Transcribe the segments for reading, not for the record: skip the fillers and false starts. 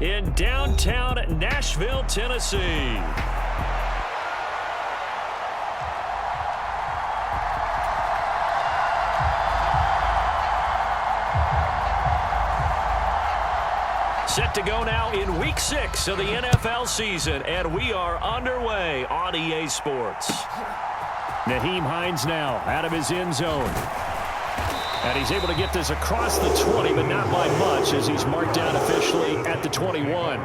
in downtown Nashville, Tennessee. Set to go now in Week 6 of the NFL season, and we are underway on EA Sports. Nyheim Hines now out of his end zone. And he's able to get this across the 20, but not by much, as he's marked down officially at the 21.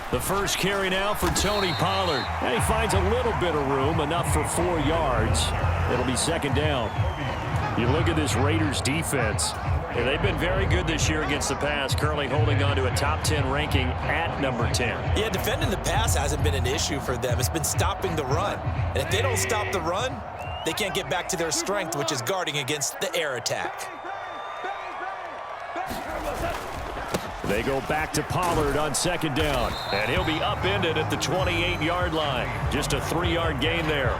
The first carry now for Tony Pollard. And he finds a little bit of room, enough for 4 yards. It'll be second down. You look at this Raiders defense. Yeah, they've been very good this year against the pass, currently holding on to a top 10 ranking at number 10. Yeah, defending the pass hasn't been an issue for them. It's been stopping the run. And if they don't stop the run, they can't get back to their strength, which is guarding against the air attack. They go back to Pollard on second down, and he'll be upended at the 28-yard line. Just a 3-yard gain there.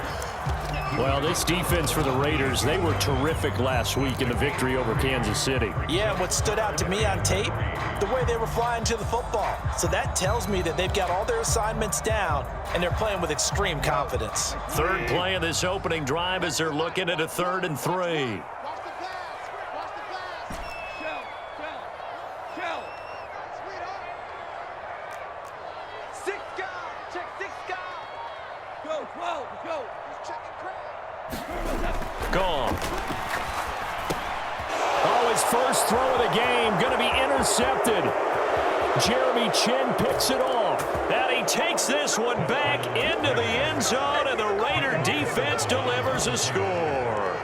Well, this defense for the Raiders, they were terrific last week in the victory over Kansas City. Yeah, what stood out to me on tape, the way they were flying to the football. So that tells me that they've got all their assignments down, and they're playing with extreme confidence. Third play of this opening drive as they're looking at a 3rd and 3. Gone. Oh, his first throw of the game going to be intercepted. Jeremy Chin picks it off. And he takes this one back into the end zone, and the Raider defense delivers a score.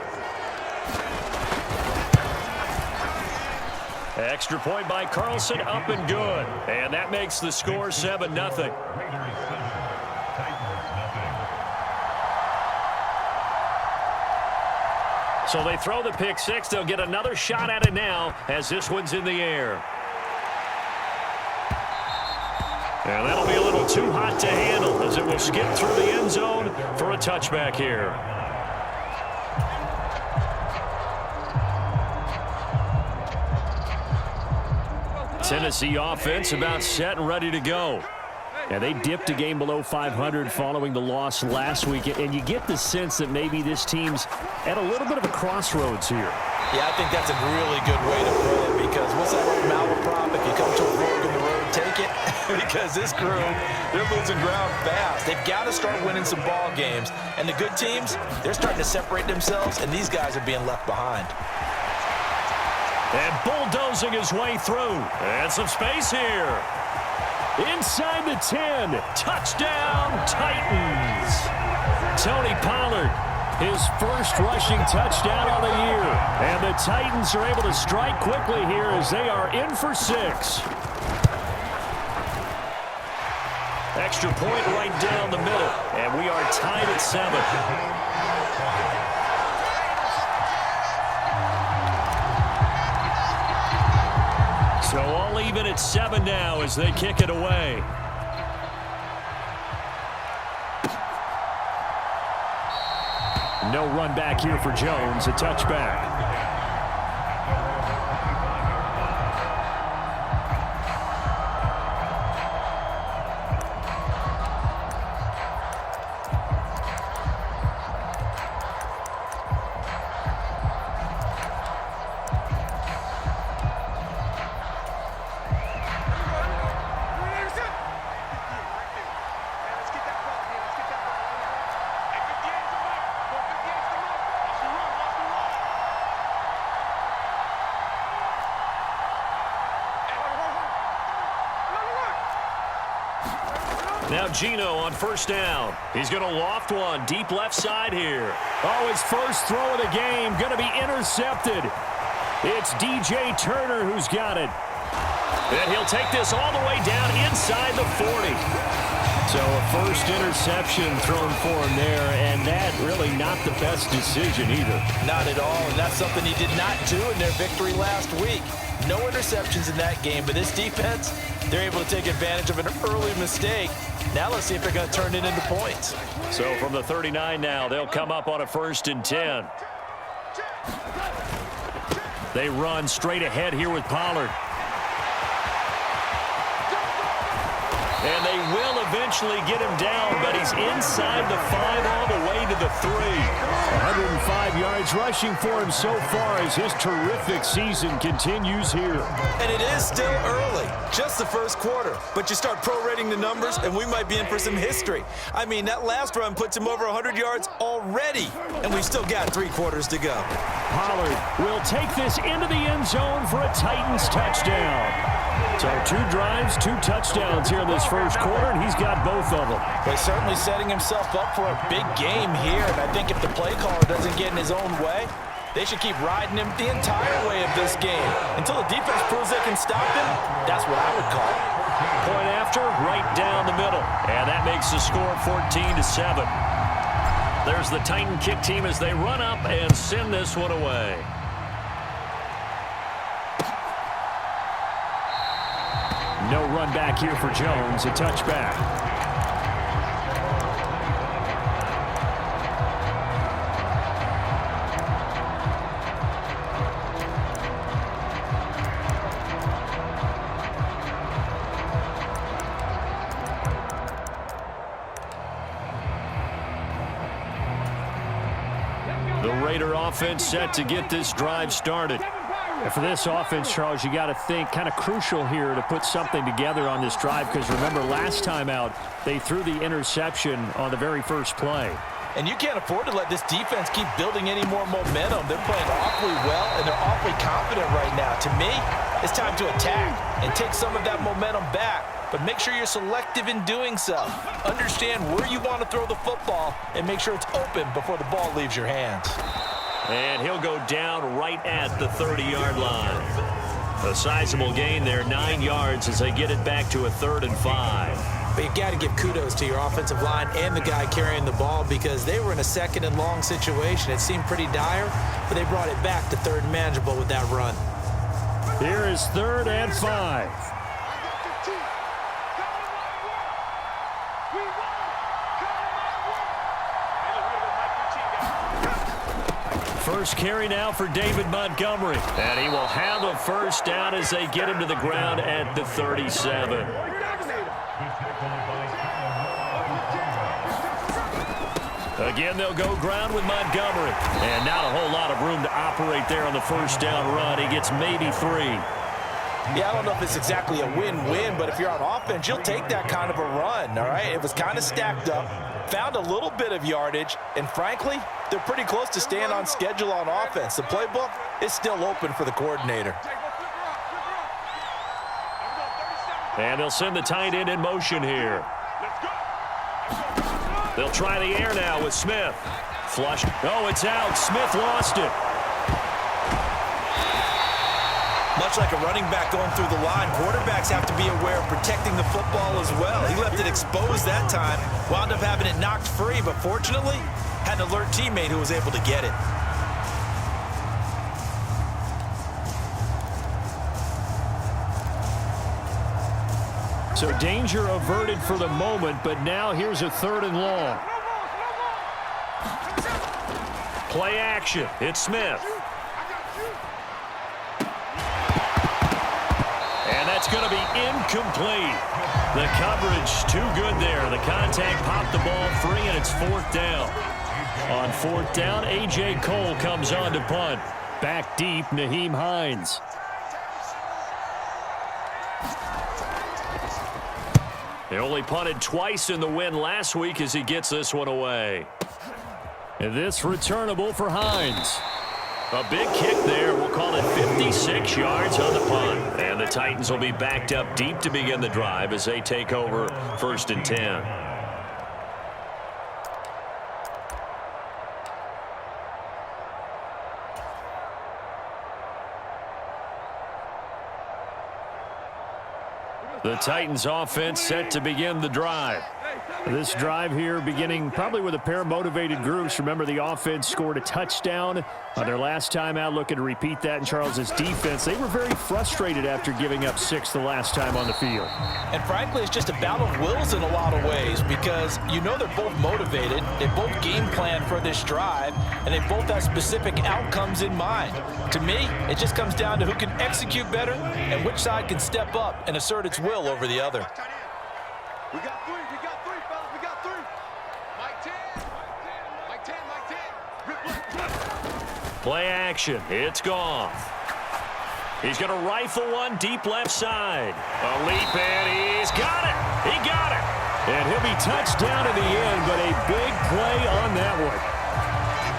Extra point by Carlson, up and good. And that makes the score 7-0. So they throw the pick six. They'll get another shot at it now as this one's in the air. And that'll be a little too hot to handle as it will skip through the end zone for a touchback here. Tennessee offense about set and ready to go. And they dipped a game below 500 following the loss last week. And you get the sense that maybe this team's at a little bit of a crossroads here. Yeah, I think that's a really good way to put it, because what's that old malaprop? If you come to a fork in the road, take it. Because this crew, they're losing ground fast. They've got to start winning some ball games. And the good teams, they're starting to separate themselves, and these guys are being left behind. And bulldozing his way through. And some space here. Inside the 10. Touchdown, Titans. Tony Pollard, his first rushing touchdown of the year. And the Titans are able to strike quickly here as they are in for 6. Extra point right down the middle. And we are tied at 7. So all even at 7 now as they kick it away. No run back here for Jones, a touchback. Now Gino on first down. He's going to loft one deep left side here. Oh, his first throw of the game going to be intercepted. It's DJ Turner who's got it. And he'll take this all the way down inside the 40. So a first interception thrown for him there, and that really not the best decision either. Not at all, and that's something he did not do in their victory last week. No interceptions in that game, but this defense, they're able to take advantage of an early mistake. Now let's see if they're going to turn it into points. So from the 39 now, they'll come up on a 1st and 10. They run straight ahead here with Pollard. And they will eventually get him down, but he's inside the 5 all the way to the 3. 105 yards rushing for him so far as his terrific season continues here. And it is still early, just the first quarter. But you start prorating the numbers, and we might be in for some history. I mean, that last run puts him over 100 yards already, and we've still got 3 quarters to go. Pollard will take this into the end zone for a Titans touchdown. So 2 drives, 2 touchdowns here in this first quarter, and he's got both of them. But certainly setting himself up for a big game here, and I think if the play caller doesn't get in his own way, they should keep riding him the entire way of this game. Until the defense proves they can stop him, that's what I would call it. Point after, right down the middle. And that makes the score 14-7. There's the Titan kick team as they run up and send this one away. No run back here for Jones, a touchback. The Raider offense set to get this drive started. And for this offense, Charles, you got to think kind of crucial here to put something together on this drive, because remember last time out they threw the interception on the very first play. And you can't afford to let this defense keep building any more momentum. They're playing awfully well, and they're awfully confident right now. To me, it's time to attack and take some of that momentum back. But make sure you're selective in doing so. Understand where you want to throw the football and make sure it's open before the ball leaves your hands. And he'll go down right at the 30-yard line. A sizable gain there, 9 yards as they get it back to a 3rd and 5. But you've got to give kudos to your offensive line and the guy carrying the ball, because they were in a 2nd and long situation. It seemed pretty dire, but they brought it back to 3rd and manageable with that run. Here is 3rd and 5. First carry now for David Montgomery. And he will have a first down as they get him to the ground at the 37. Again, they'll go ground with Montgomery. And not a whole lot of room to operate there on the first down run. He gets maybe 3. Yeah, I don't know if it's exactly a win-win, but if you're on offense, you'll take that kind of a run, all right? It was kind of stacked up, found a little bit of yardage, and frankly, they're pretty close to staying on schedule on offense. The playbook is still open for the coordinator. And they'll send the tight end in motion here. They'll try the air now with Smith. Flush. Oh, it's out. Smith lost it. Much like a running back going through the line, quarterbacks have to be aware of protecting the football as well. He left it exposed that time, wound up having it knocked free, but fortunately, had an alert teammate who was able to get it. So danger averted for the moment, but now here's a 3rd and long. Play action. It's Smith. And that's going to be incomplete. The coverage too good there. The contact popped the ball free, and it's 4th down. On 4th down, A.J. Cole comes on to punt. Back deep, Nyheim Hines. He only punted twice in the win last week as he gets this one away. And this returnable for Hines. A big kick there. We'll call it 56 yards on the punt. And the Titans will be backed up deep to begin the drive as they take over 1st and 10. The Titans offense set to begin the drive. This drive here beginning probably with a pair of motivated groups. Remember, the offense scored a touchdown on their last time out, looking to repeat that in Charles's defense. They were very frustrated after giving up 6 the last time on the field. And frankly, it's just a battle of wills in a lot of ways because you know they're both motivated. They both game plan for this drive, and they both have specific outcomes in mind. To me, it just comes down to who can execute better and which side can step up and assert its will over the other. We got three, fellas, we got 3. Mike 10, Mike 10. Play action, it's Goff. He's going to rifle one deep left side. A leap, and he's got it. He got it. And he'll be touched down in the end, but a big play on that one.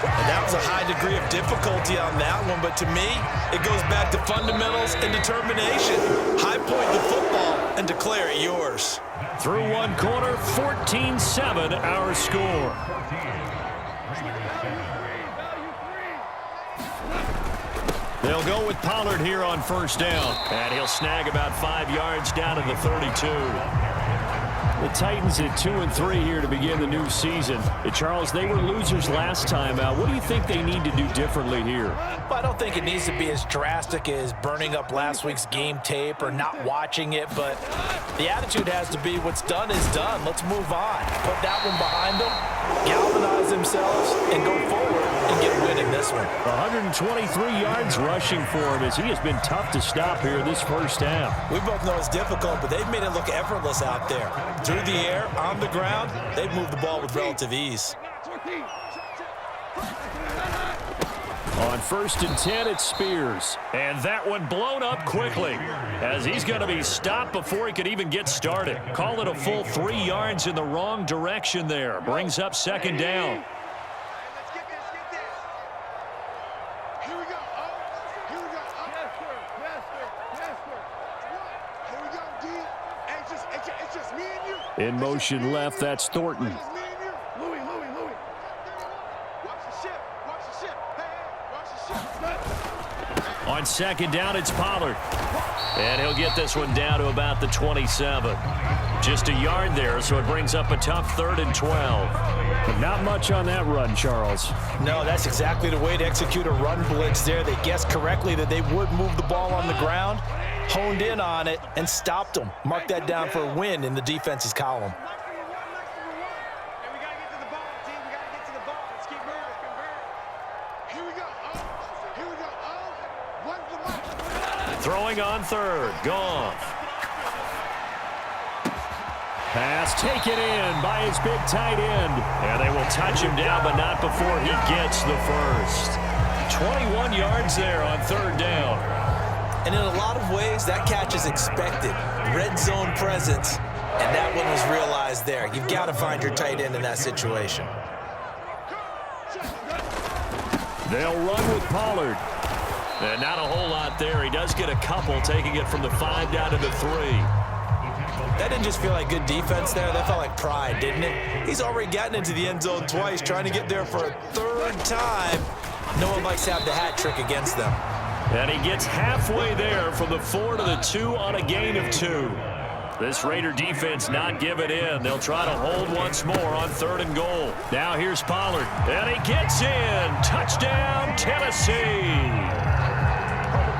And that was a high degree of difficulty on that one, but to me, it goes back to fundamentals and determination. High point the football and declare it yours. Through one quarter, 14-7 our score. They'll go with Pollard here on 1st down. And he'll snag about 5 yards down to the 32. The Titans at 2-3 here to begin the new season. Charles, they were losers last time out. What do you think they need to do differently here? Well, I don't think it needs to be as drastic as burning up last week's game tape or not watching it, but the attitude has to be what's done is done. Let's move on. Put that one behind them, galvanize themselves, and go forward and get a win in this one. 123 yards rushing for him as he has been tough to stop here this first half. We both know it's difficult, but they've made it look effortless out there. Through the air, on the ground, they've moved the ball with relative ease. On 1st and 10, it's Spears. And that one blown up quickly as he's going to be stopped before he could even get started. Call it a full 3 yards in the wrong direction there. Brings up 2nd down. In motion left, that's Thornton. On 2nd down, it's Pollard. And he'll get this one down to about the 27. Just a yard there, so it brings up a tough 3rd and 12. But not much on that run, Charles. No, that's exactly the way to execute a run blitz there. They guessed correctly that they would move the ball on the ground, honed in on it, and stopped them. Mark that down for a win in the defense's column. Throwing on 3rd, Goff. Pass taken in by his big tight end. And they will touch him down, but not before he gets the first. 21 yards there on 3rd down. And in a lot of ways, that catch is expected. Red zone presence, and that one was realized there. You've got to find your tight end in that situation. They'll run with Pollard. And not a whole lot there. He does get a couple, taking it from the 5 down to the 3. That didn't just feel like good defense there. That felt like pride, didn't it? He's already gotten into the end zone twice, trying to get there for a 3rd time. No one likes to have the hat trick against them. And he gets halfway there from the 4 to the 2 on a gain of 2. This Raider defense not giving in. They'll try to hold once more on 3rd and goal. Now here's Pollard. And he gets in. Touchdown, Tennessee.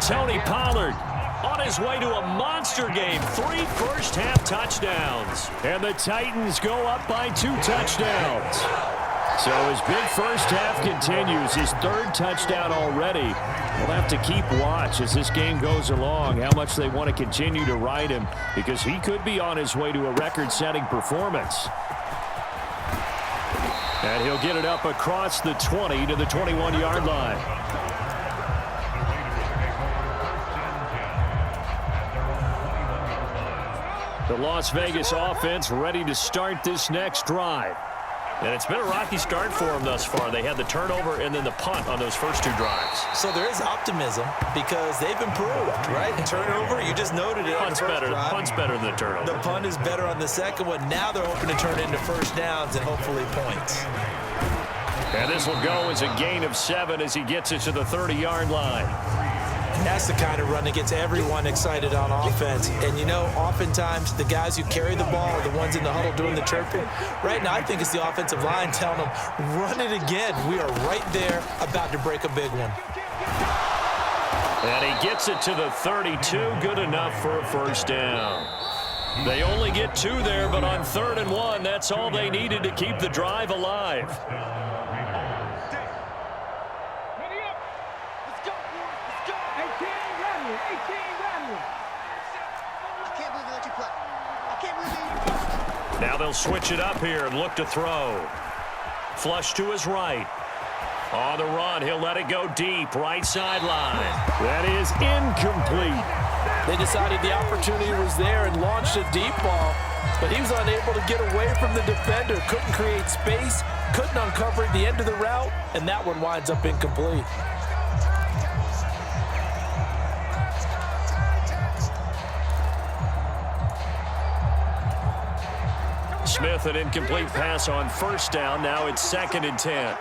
Tony Pollard on his way to a monster game. 3 first-half touchdowns. And the Titans go up by 2 touchdowns. So his big first half continues. His 3rd touchdown already. We'll have to keep watch as this game goes along, how much they want to continue to ride him, because he could be on his way to a record-setting performance. And he'll get it up across the 20 to the 21-yard line. The Las Vegas offense ready to start this next drive. And it's been a rocky start for them thus far. They had the turnover and then the punt on those first 2 drives. So there is optimism because they've improved, right? Turnover, you just noted it. Punt's better. Punt's better than the turnover. The punt is better on the second one. Now they're hoping to turn it into first downs and hopefully points. And this will go as a gain of 7 as he gets it to the 30-yard line. And that's the kind of run that gets everyone excited on offense. And, you know, oftentimes the guys who carry the ball are the ones in the huddle doing the chirping. Right now, I think it's the offensive line telling them, run it again. We are right there about to break a big one. And he gets it to the 32. Good enough for a first down. They only get 2 there, but on 3rd and 1, that's all they needed to keep the drive alive. Now they'll switch it up here and look to throw. Flush to his right. On the run, he'll let it go deep, right sideline. That is incomplete. They decided the opportunity was there and launched a deep ball, but he was unable to get away from the defender, couldn't create space, couldn't uncover at the end of the route, and that one winds up incomplete. Smith, an incomplete pass on first down. Now it's 2nd and 10.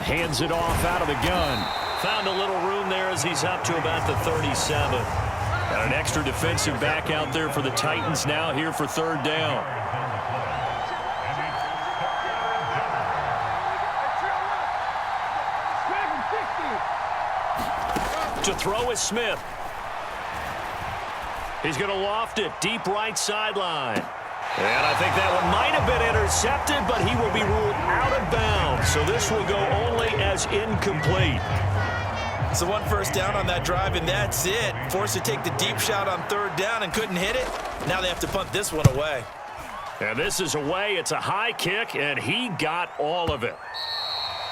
Hands it off out of the gun. Found a little room there as he's up to about the 37. Got an extra defensive back out there for the Titans now here for 3rd down. To throw is Smith. He's going to loft it deep right sideline. And I think that one might have been intercepted, but he will be ruled out of bounds. So this will go only as incomplete. So 1 first down on that drive, and that's it. Forced to take the deep shot on 3rd down and couldn't hit it. Now they have to punt this one away. And this is away. It's a high kick, and he got all of it.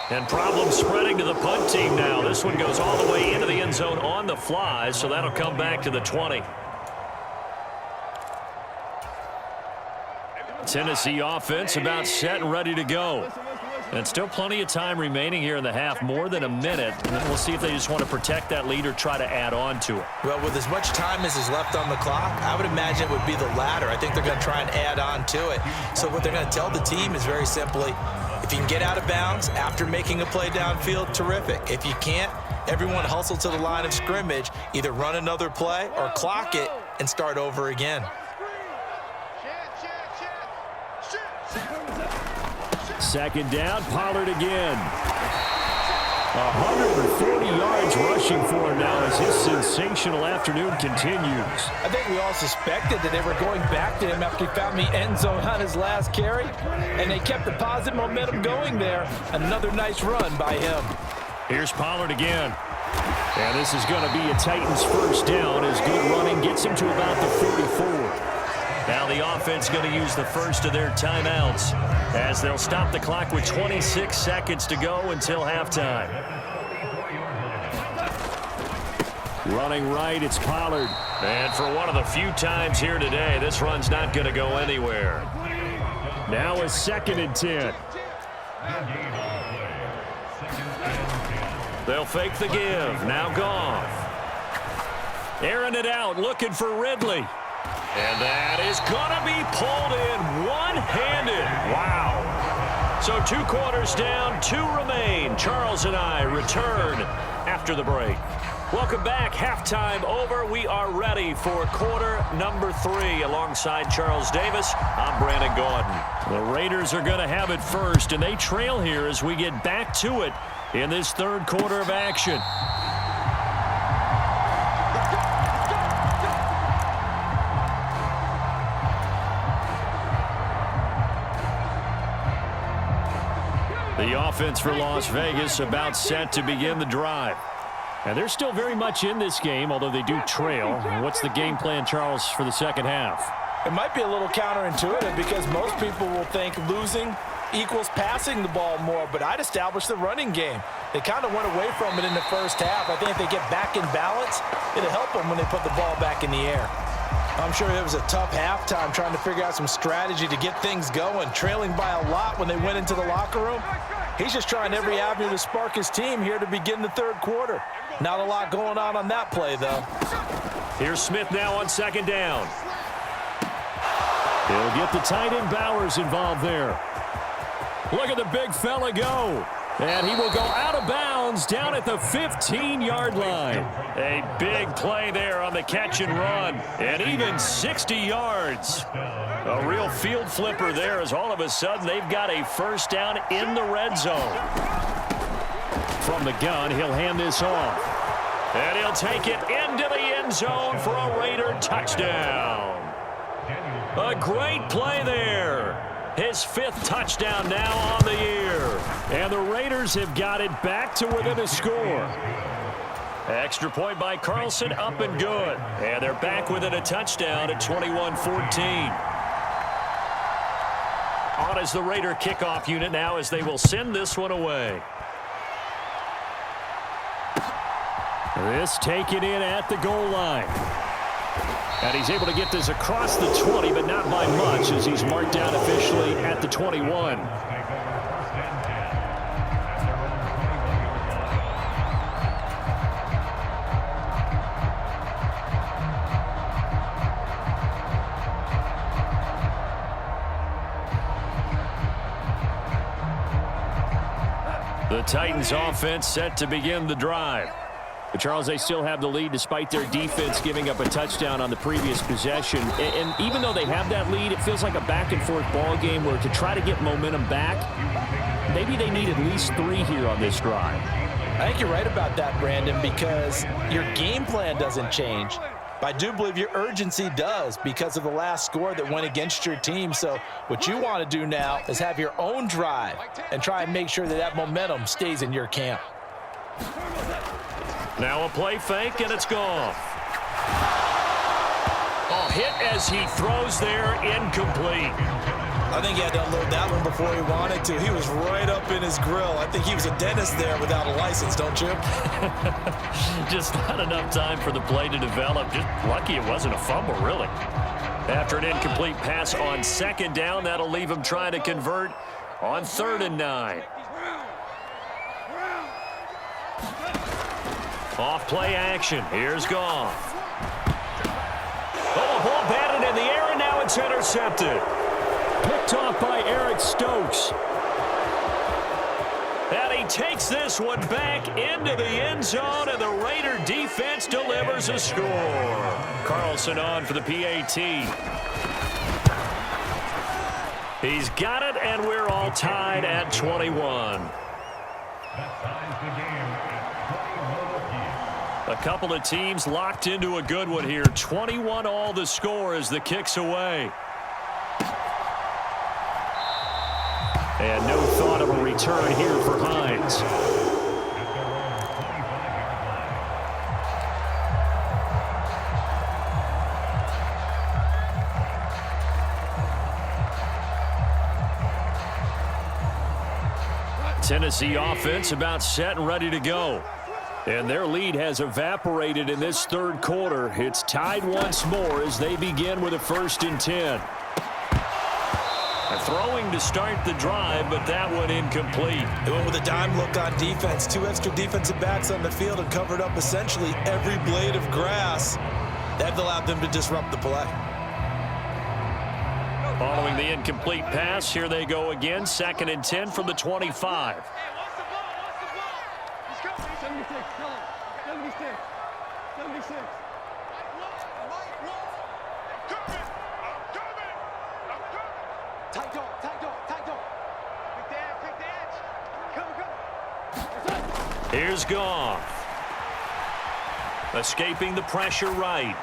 And problems spreading to the punt team now. This one goes all the way into the end zone on the fly, so that'll come back to the 20. Tennessee offense about set and ready to go. And still plenty of time remaining here in the half, more than a minute. And then we'll see if they just want to protect that lead or try to add on to it. Well, with as much time as is left on the clock, I would imagine it would be the latter. I think they're going to try and add on to it. So what they're going to tell the team is very simply, if you can get out of bounds after making a play downfield, terrific. If you can't, everyone hustle to the line of scrimmage, either run another play or clock it and start over again. 2nd down, Pollard again. 140 yards rushing for him now as his sensational afternoon continues. I think we all suspected that they were going back to him after he found the end zone on his last carry, and they kept the positive momentum going there. Another nice run by him. Here's Pollard again. And this is going to be a Titans first down as good running gets him to about the 44. Now the offense going to use the first of their timeouts as they'll stop the clock with 26 seconds to go until halftime. Running right, it's Pollard. And for one of the few times here today, this run's not going to go anywhere. Now a 2nd and 10. They'll fake the give. Now Goff. Airing it out, looking for Ridley. And that is going to be pulled in one-handed. Wow. So 2 quarters down, 2 remain. Charles and I return after the break. Welcome back. Halftime over. We are ready for quarter number 3. Alongside Charles Davis, I'm Brandon Gordon. The Raiders are going to have it first, and they trail here as we get back to it in this 3rd quarter of action. The offense for Las Vegas about set to begin the drive. And they're still very much in this game, although they do trail. What's the game plan, Charles, for the second half? It might be a little counterintuitive because most people will think losing equals passing the ball more, but I'd establish the running game. They kind of went away from it in the first half. I think if they get back in balance, it'll help them when they put the ball back in the air. I'm sure it was a tough halftime trying to figure out some strategy to get things going, trailing by a lot when they went into the locker room. He's just trying every avenue to spark his team here to begin the third quarter. Not a lot going on that play, though. Here's Smith now on second down. He'll get the tight end Bowers involved there. Look at the big fella go. And he will go out of bounds down at the 15-yard line. A big play there on the catch and run. And even 60 yards. A real field flipper there as all of a sudden they've got a first down in the red zone. From the gun, he'll hand this off. And he'll take it into the end zone for a Raider touchdown. A great play there. His fifth touchdown now on the year. And the Raiders have got it back to within a score. Extra point by Carlson, up and good. And they're back within a touchdown at 21-14. On is the Raider kickoff unit now as they will send this one away. This taken in at the goal line. And he's able to get this across the 20, but not by much as he's marked down officially at the 21. The Titans offense set to begin the drive. But Charles, they still have the lead despite their defense giving up a touchdown on the previous possession. And even though they have that lead, it feels like a back-and-forth ball game where to try to get momentum back, maybe they need at least 3 here on this drive. I think you're right about that, Brandon, because your game plan doesn't change. But I do believe your urgency does because of the last score that went against your team. So what you want to do now is have your own drive and try and make sure that that momentum stays in your camp. Now a play fake, and it's gone. Oh, hit as he throws there, incomplete. I think he had to unload that one before he wanted to. He was right up in his grill. I think he was a dentist there without a license, don't you? Just not enough time for the play to develop. Just lucky it wasn't a fumble, really. After an incomplete pass on second down, that'll leave him trying to convert on 3rd and 9. Off play action. Here's Goff. Oh, a ball batted in the air, and now it's intercepted. Picked off by Eric Stokes. And he takes this one back into the end zone, and the Raider defense delivers a score. Carlson on for the PAT. He's got it, and we're all tied at 21. A couple of teams locked into a good one here. 21 all the score as the kick's away. And no thought of a return here for Hines. Tennessee offense about set and ready to go. And their lead has evaporated in this third quarter. It's tied once more as they begin with a 1st and 10. Throwing to start the drive, but that one incomplete. They went with a dime look on defense. 2 extra defensive backs on the field and covered up essentially every blade of grass. That allowed them to disrupt the play. Following the incomplete pass, here they go again. 2nd and 10 from the 25. 76. Tight dog. Pick the edge. Come. Here's Goff. Escaping the pressure right.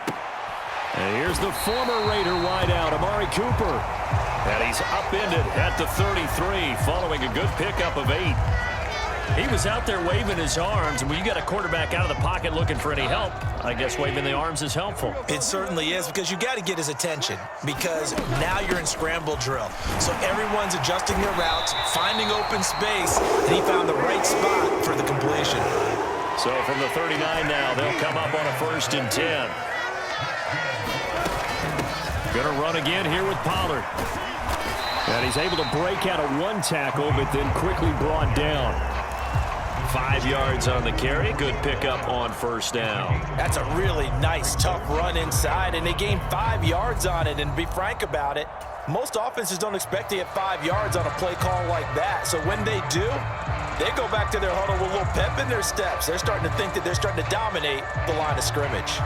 And here's the former Raider wideout, Amari Cooper. And he's upended at the 33 following a good pickup of 8. He was out there waving his arms, and when you got a quarterback out of the pocket looking for any help, I guess waving the arms is helpful. It certainly is, because you got to get his attention, because now you're in scramble drill. So everyone's adjusting their routes, finding open space, and he found the right spot for the completion. So from the 39 now, they'll come up on a 1st and 10. Going to run again here with Pollard. And he's able to break out of one tackle, but then quickly brought down. 5 yards on the carry. Good pickup on first down. That's a really nice, tough run inside, and they gained 5 yards on it. And to be frank about it, most offenses don't expect to get 5 yards on a play call like that. So when they do, they go back to their huddle with a little pep in their steps. They're starting to think that they're starting to dominate the line of scrimmage.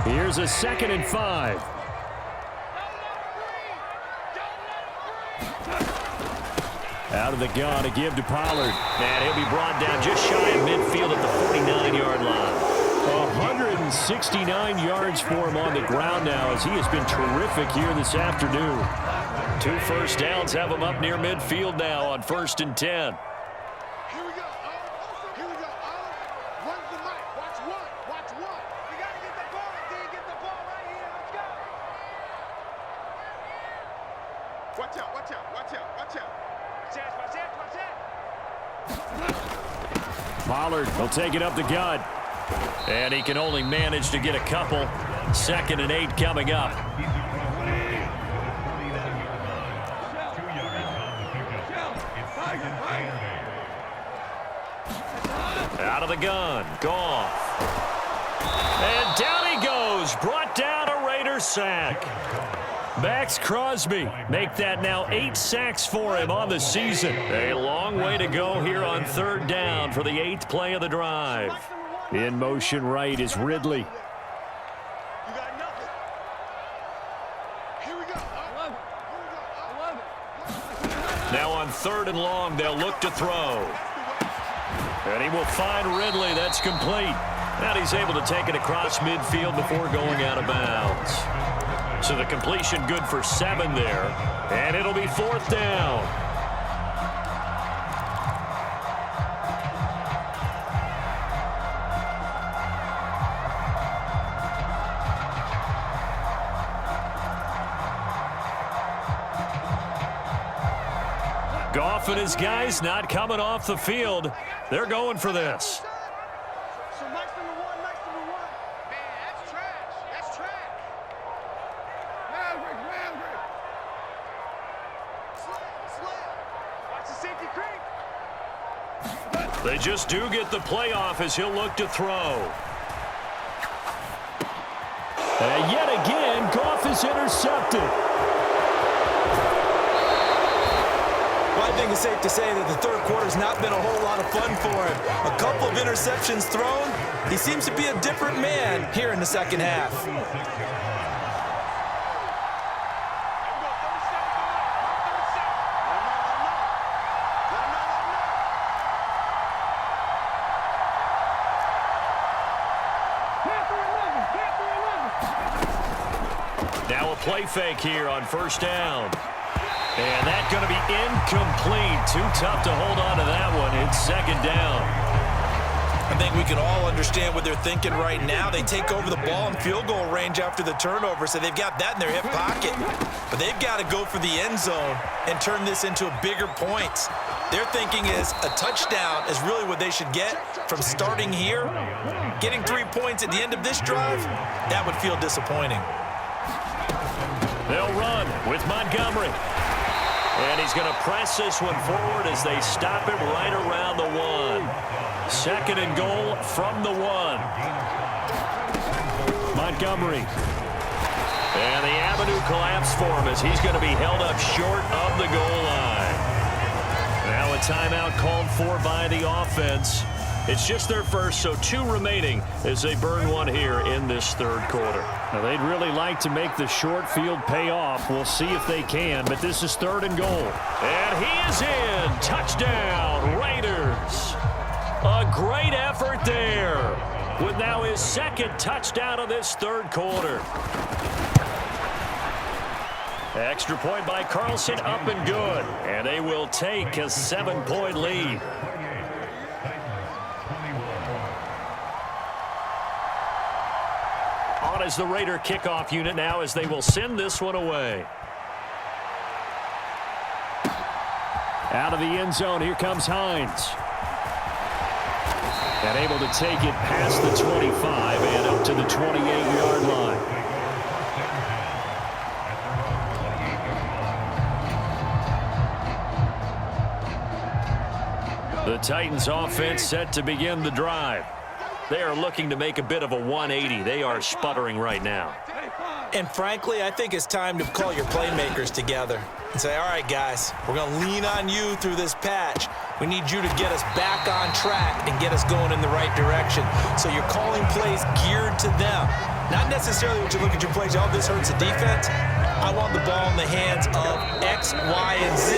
Here's a 2nd and 5. Out of the gun, a give to Pollard. And he'll be brought down just shy of midfield at the 49-yard line. 169 yards for him on the ground now as he has been terrific here this afternoon. 2 first downs have him up near midfield now on 1st and 10. Here we go. Here we go. Run the mic. Watch one. Watch one. We got to get the ball. Get the ball right here. Let's go. Watch out. Watch out. Watch out. Watch out. Pollard will take it up the gut. And he can only manage to get a couple. 2nd and 8 coming up. Out of the gun. Goff. And down he goes. Brought down a Raider sack. Max Crosby make that now 8 sacks for him on the season. A long way to go here on 3rd down for the 8th play of the drive. In motion right is Ridley. You got nothing. Here we go. Now on 3rd and long, they'll look to throw. And he will find Ridley. That's complete. And he's able to take it across midfield before going out of bounds. So the completion good for 7 there. And it'll be 4th down. Goff and his guys not coming off the field. They're going for this. So Max number one. Man, that's trash. That's trash. Watch the safety creep. They just do get the playoff as he'll look to throw. And yet again, Goff is intercepted. Well, I think it's safe to say that the 3rd quarter's not been a whole lot of fun for him. A couple of interceptions thrown. He seems to be a different man here in the 2nd half. Now a play fake here on 1st down. And that's going to be incomplete. Too tough to hold on to that one. It's 2nd down. I think we can all understand what they're thinking right now. They take over the ball in field goal range after the turnover, so they've got that in their hip pocket. But they've got to go for the end zone and turn this into a bigger point. Their thinking is a touchdown is really what they should get from starting here. Getting 3 points at the end of this drive, that would feel disappointing. They'll run with Montgomery. And he's going to press this one forward as they stop him right around the 1. 2nd and goal from the 1. Montgomery. And the avenue collapsed for him as he's going to be held up short of the goal line. Now a timeout called for by the offense. It's just their first, so 2 remaining as they burn one here in this 3rd quarter. Now, they'd really like to make the short field pay off. We'll see if they can, but this is 3rd and goal. And he is in. Touchdown, Raiders. A great effort there with now his 2nd touchdown of this 3rd quarter. Extra point by Carlson, up and good. And they will take a 7-point lead. On as the Raider kickoff unit now as they will send this one away. Out of the end zone, here comes Hines. And able to take it past the 25 and up to the 28-yard line. The Titans offense set to begin the drive. They are looking to make a bit of a 180. They are sputtering right now. And frankly, I think it's time to call your playmakers together and say, all right, guys, we're going to lean on you through this patch. We need you to get us back on track and get us going in the right direction. So you're calling plays geared to them. Not necessarily when you look at your plays, oh, this hurts the defense. I want the ball in the hands of X, Y, and Z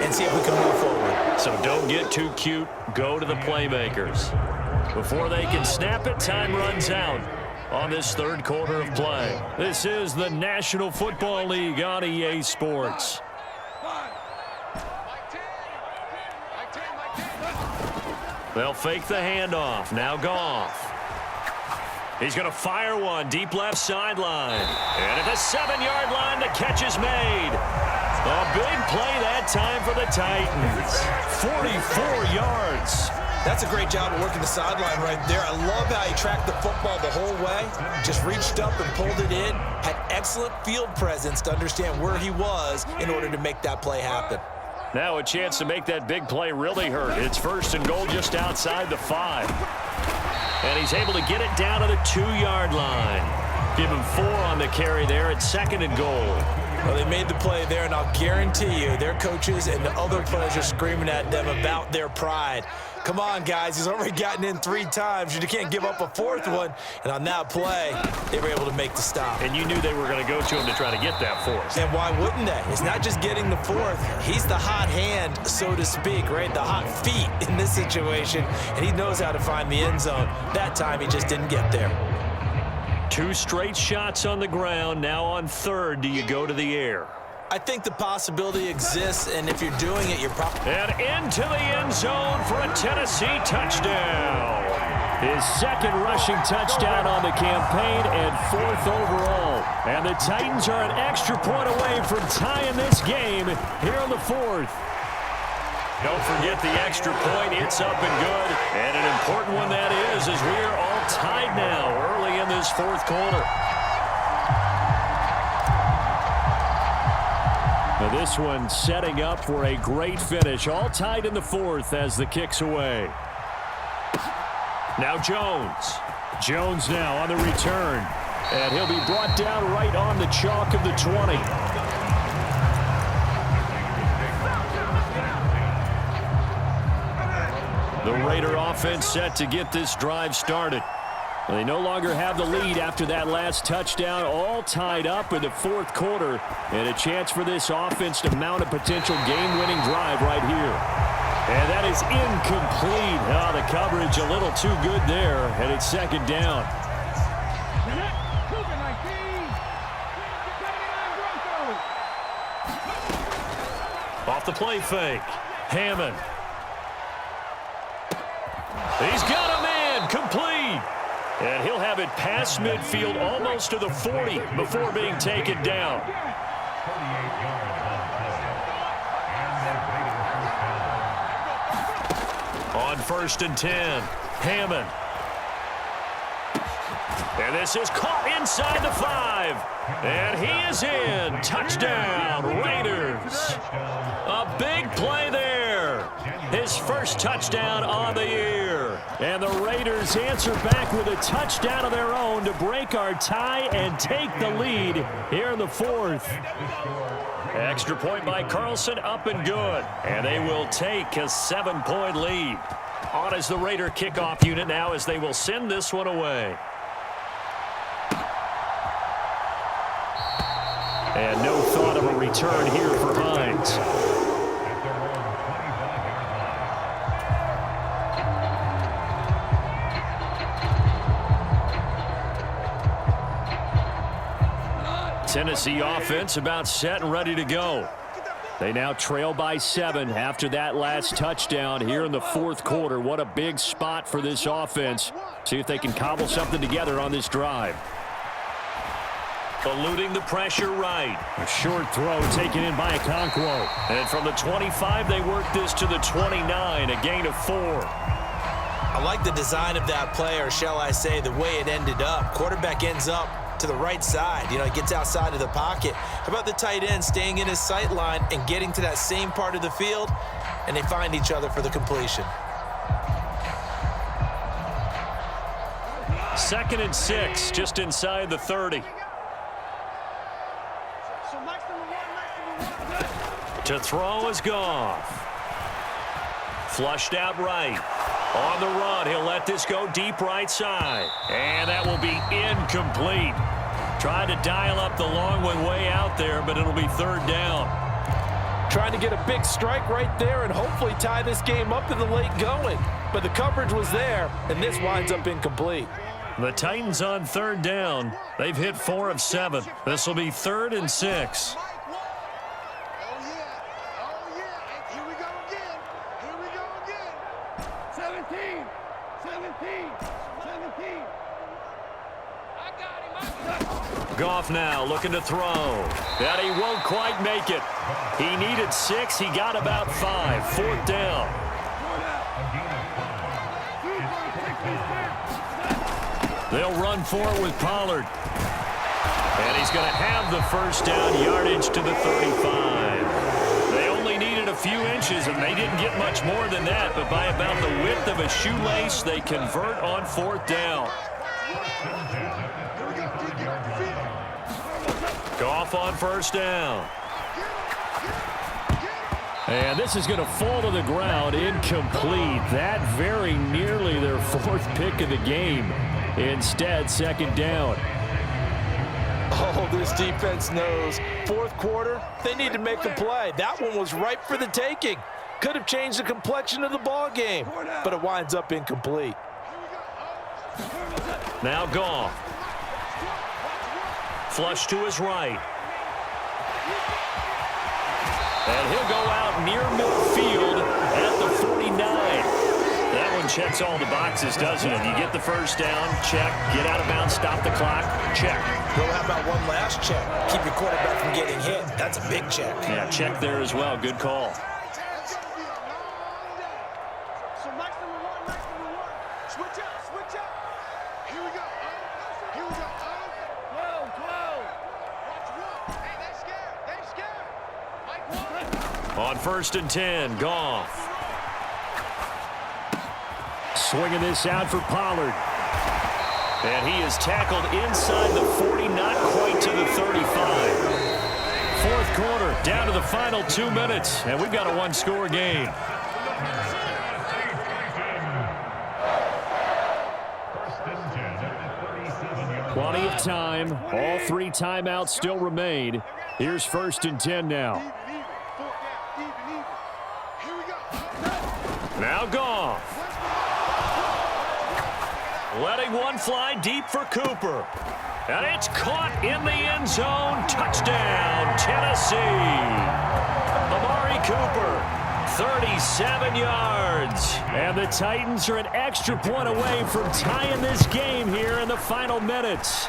and see if we can move forward. So don't get too cute. Go to the playmakers. Before they can snap it, time runs out on this third quarter of play. This is the National Football League on EA Sports. They'll fake the handoff. Now Goff. He's going to fire one deep left sideline. And at the 7-yard line, the catch is made. A big play that time for the Titans. 44 yards. That's a great job of working the sideline right there. I love how he tracked the football the whole way. Just reached up and pulled it in. Had excellent field presence to understand where he was in order to make that play happen. Now a chance to make that big play really hurt. It's 1st and goal just outside the 5. And he's able to get it down to the 2-yard line. Give him 4 on the carry there at 2nd and goal. Well, they made the play there, and I'll guarantee you their coaches and the other players are screaming at them about their pride. Come on, guys. He's already gotten in 3 times. You can't give up a 4th one. And on that play, they were able to make the stop. And you knew they were going to go to him to try to get that 4th. And why wouldn't they? It's not just getting the 4th. He's the hot hand, so to speak, right? The hot feet in this situation. And he knows how to find the end zone. That time, he just didn't get there. 2 straight shots on the ground. Now on 3rd, do you go to the air? I think the possibility exists, and if you're doing it, you're probably... And into the end zone for a Tennessee touchdown. His 2nd rushing touchdown on the campaign and 4th overall. And the Titans are an extra point away from tying this game here in the 4th. Don't forget the extra point. It's up and good. And an important one that is, as we are all tied now early in this 4th quarter. Now this one setting up for a great finish. All tied in the 4th as the kick's away. Now Jones. Jones now on the return. And he'll be brought down right on the chalk of the 20. The Raider offense set to get this drive started. They no longer have the lead after that last touchdown, all tied up in the 4th quarter, and a chance for this offense to mount a potential game-winning drive right here. And that is incomplete. Oh, the coverage a little too good there, and it's 2nd down. Off the play fake, Hammond. He's got a man, complete. And he'll have it past midfield almost to the 40 before being taken down. On 1st and 10, Hammond. And this is caught inside the 5. And he is in. Touchdown, Raiders. A big play there. His 1st touchdown on the year. And the Raiders answer back with a touchdown of their own to break our tie and take the lead here in the 4th. Extra point by Carlson, up and good. And they will take a 7-point lead. On as the Raider kickoff unit now as they will send this one away. And no thought of a return here for Hines. Tennessee offense about set and ready to go. They now trail by 7 after that last touchdown here in the 4th quarter. What a big spot for this offense. See if they can cobble something together on this drive. Eluding the pressure right. A short throw taken in by Okonkwo. And from the 25, they work this to the 29, a gain of 4. I like the design of that play, or shall I say the way it ended up. Quarterback ends up to the right side. You know, he gets outside of the pocket. How about the tight end staying in his sight line and getting to that same part of the field, and they find each other for the completion. 2nd and 6, just inside the 30. To throw is Goff. Flushed out right. On the run, he'll let this go deep right side. And that will be incomplete. Trying to dial up the long one way out there, but it'll be 3rd down. Trying to get a big strike right there and hopefully tie this game up in the late going. But the coverage was there, and this winds up incomplete. The Titans on 3rd down. They've hit 4 of 7. This will be 3rd and 6. Goff now looking to throw. That he won't quite make it. He needed 6. He got about 5. 4th down. They'll run for it with Pollard. And he's going to have the 1st down, yardage to the 35. They only needed a few inches, and they didn't get much more than that. But by about the width of a shoelace, they convert on 4th down. Goff on 1st down. And this is going to fall to the ground, incomplete. That very nearly their 4th pick of the game. Instead, 2nd down. Oh, this defense knows. 4th quarter, they need to make a play. That one was ripe for the taking. Could have changed the complexion of the ball game, but it winds up incomplete. Now Goff. Flush to his right. And he'll go out near midfield at the 49. That one checks all the boxes, doesn't it? You get the 1st down, check. Get out of bounds, stop the clock, check. Well, how about one last check? Keep your quarterback from getting hit. That's a big check. Yeah, check there as well. Good call. On 1st and 10, Goff. Swinging this out for Pollard. And he is tackled inside the 40, not quite to the 35. 4th quarter, down to the final 2 minutes, and we've got a 1-score game. Plenty of time. All 3 timeouts still remain. Here's 1st and 10 now. Now Goff. Letting one fly deep for Cooper. And it's caught in the end zone. Touchdown, Tennessee. Amari Cooper, 37 yards. And the Titans are an extra point away from tying this game here in the final minutes.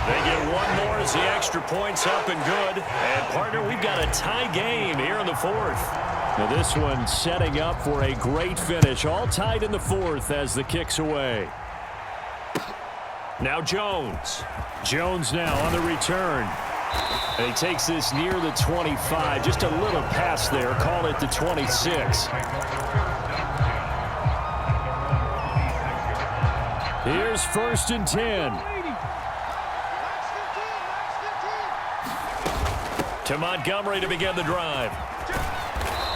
They get one more as the extra point's up and good. And, partner, we've got a tie game here in the 4th. Now this one setting up for a great finish. All tied in the 4th as the kick's away. Now Jones. Jones now on the return. And he takes this near the 25. Just a little pass there. Call it the 26. Here's 1st and 10. To Montgomery to begin the drive.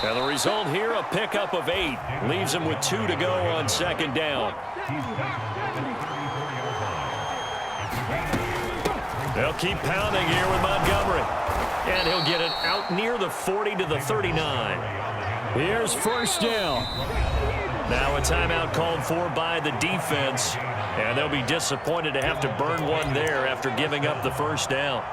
And the result here, a pickup of 8. Leaves him with 2 to go on 2nd down. They'll keep pounding here with Montgomery. And he'll get it out near the 40 to the 39. Here's 1st down. Now a timeout called for by the defense. And they'll be disappointed to have to burn one there after giving up the 1st down.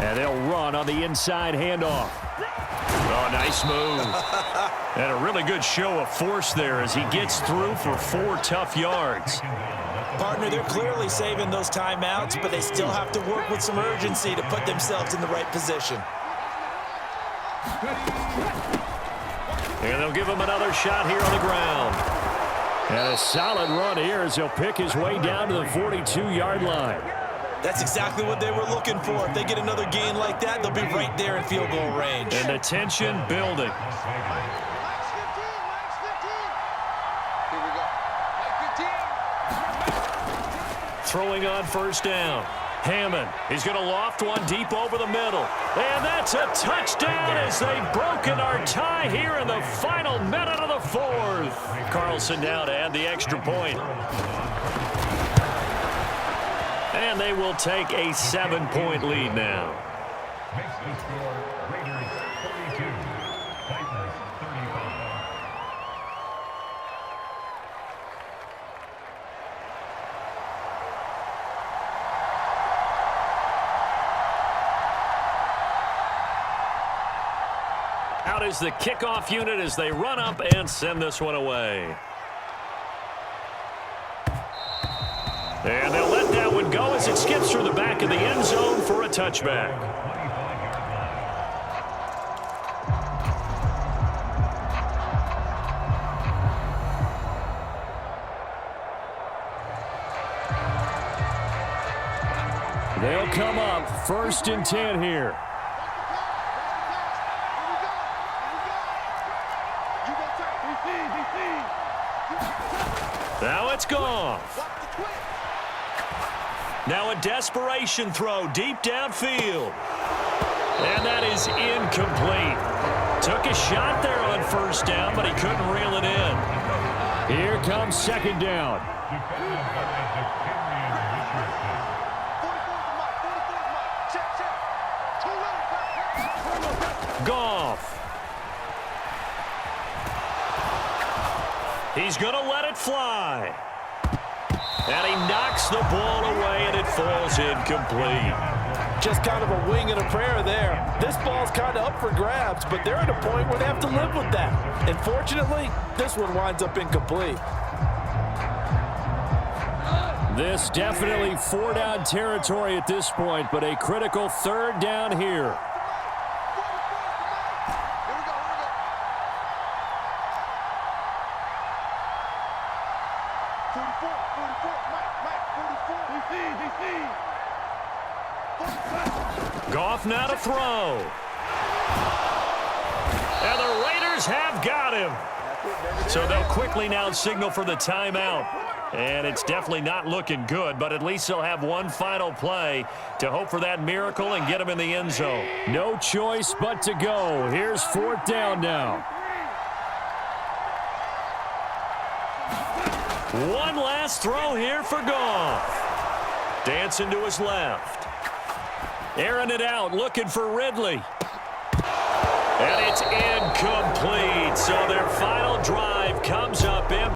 And they'll run on the inside handoff. Oh, nice move. And a really good show of force there as he gets through for 4 tough yards. Partner, they're clearly saving those timeouts, but they still have to work with some urgency to put themselves in the right position. And they'll give him another shot here on the ground. And a solid run here as he'll pick his way down to the 42-yard line. That's exactly what they were looking for. If they get another gain like that, they'll be right there in field goal range. And the tension building. Max 15, max 15. Here we go. Max 15. Throwing on first down. Hammond, he's going to loft one deep over the middle. And that's a touchdown as they've broken our tie here in the final minute of the fourth. Carlson now to add the extra point. And they will take a 7-point lead now. Makes the score Raiders 42, Titans 35. Out is the kickoff unit as they run up and send this one away. And they'll let that one go as it skips through the back of the end zone for a touchback. They'll come up 1st and 10 here. Now it's gone. Now a desperation throw deep downfield. And that is incomplete. Took a shot there on first down, but he couldn't reel it in. Here comes 2nd down. Goff. He's going to let it fly. And he knocks the ball away, and it falls incomplete. Just kind of a wing and a prayer there. This ball's kind of up for grabs, but they're at a point where they have to live with that. And fortunately, this one winds up incomplete. This definitely 4-down territory at this point, but a critical 3rd down here. Goff now to throw. And the Raiders have got him. So they'll quickly now signal for the timeout. And it's definitely not looking good, but at least they'll have one final play to hope for that miracle and get him in the end zone. No choice but to go. Here's 4th down now. One last throw here for Goff. Dancing to his left. Airing it out, looking for Ridley. And it's incomplete. So their final drive comes up